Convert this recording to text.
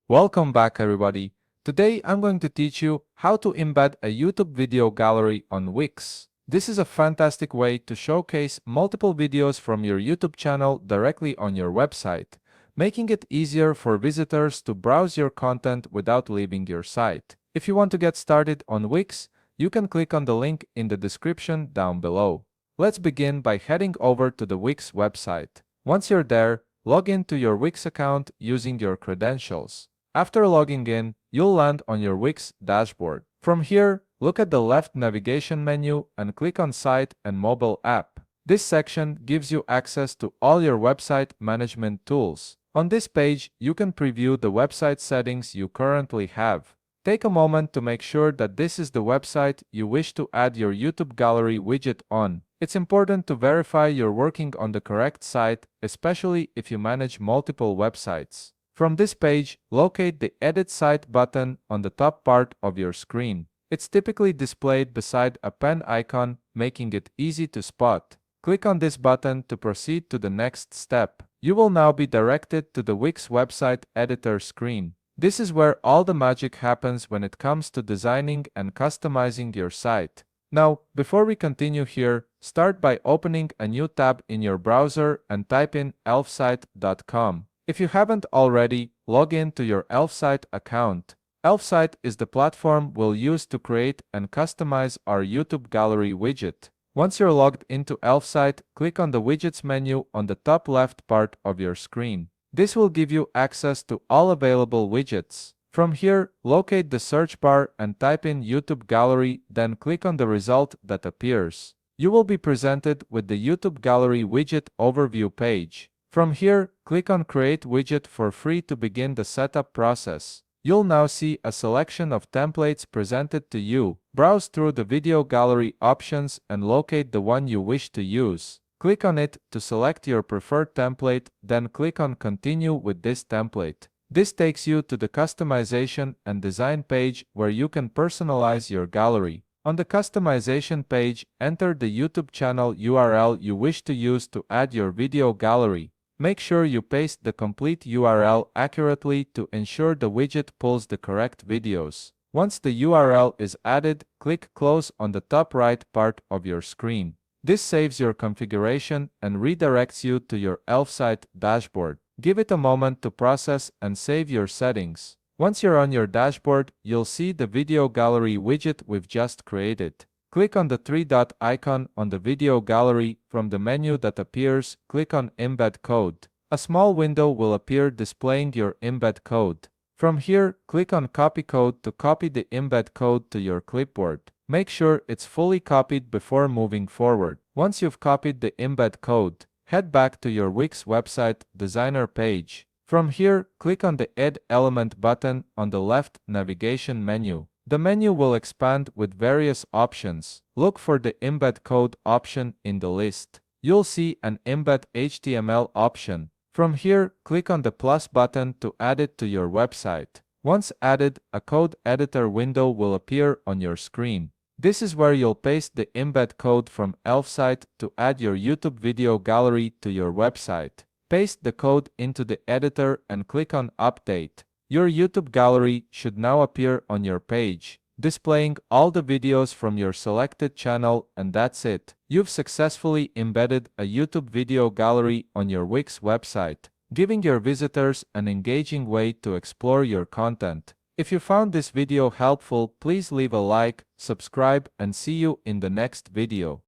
Welcome back everybody. Today I'm going to teach you how to embed a YouTube video gallery on Wix. This is a fantastic way to showcase multiple videos from your YouTube channel directly on your website, making it easier for visitors to browse your content without leaving your site. If you want to get started on Wix, you can click on the link in the description down below. Let's begin by heading over to the Wix website. Once you're there, log in to your Wix account using your credentials. After logging in, you'll land on your Wix dashboard. From here, look at the left navigation menu and click on Site and Mobile App. This section gives you access to all your website management tools. On this page, you can preview the website settings you currently have. Take a moment to make sure that this is the website you wish to add your YouTube gallery widget on. It's important to verify you're working on the correct site, especially if you manage multiple websites. From this page, locate the Edit Site button on the top part of your screen. It's typically displayed beside a pen icon, making it easy to spot. Click on this button to proceed to the next step. You will now be directed to the Wix website editor screen. This is where all the magic happens when it comes to designing and customizing your site. Now, before we continue here, start by opening a new tab in your browser and type in elfsite.com. If you haven't already, log in to your Elfsite account. Elfsite is the platform we'll use to create and customize our YouTube gallery widget. Once you're logged into Elfsite, click on the Widgets menu on the top left part of your screen. This will give you access to all available widgets. From here, locate the search bar and type in YouTube Gallery, then click on the result that appears. You will be presented with the YouTube Gallery widget overview page. From here, click on Create Widget for free to begin the setup process. You'll now see a selection of templates presented to you. Browse through the video gallery options and locate the one you wish to use. Click on it to select your preferred template, then click on Continue with this template. This takes you to the customization and design page where you can personalize your gallery. On the customization page, enter the YouTube channel URL you wish to use to add your video gallery. Make sure you paste the complete URL accurately to ensure the widget pulls the correct videos. Once the URL is added, click Close on the top right part of your screen. This saves your configuration and redirects you to your Elfsite dashboard. Give it a moment to process and save your settings. Once you're on your dashboard, you'll see the video gallery widget we've just created. Click on the three-dot icon on the video gallery. From the menu that appears, click on Embed Code. A small window will appear displaying your embed code. From here, click on Copy Code to copy the embed code to your clipboard. Make sure it's fully copied before moving forward. Once you've copied the embed code, head back to your Wix website designer page. From here, click on the Add Element button on the left navigation menu. The menu will expand with various options. Look for the Embed Code option in the list. You'll see an Embed HTML option. From here, click on the plus button to add it to your website. Once added, a code editor window will appear on your screen. This is where you'll paste the embed code from Elfsite to add your YouTube video gallery to your website. Paste the code into the editor and click on Update. Your YouTube gallery should now appear on your page, displaying all the videos from your selected channel, and that's it. You've successfully embedded a YouTube video gallery on your Wix website, giving your visitors an engaging way to explore your content. If you found this video helpful, please leave a like, subscribe, and see you in the next video.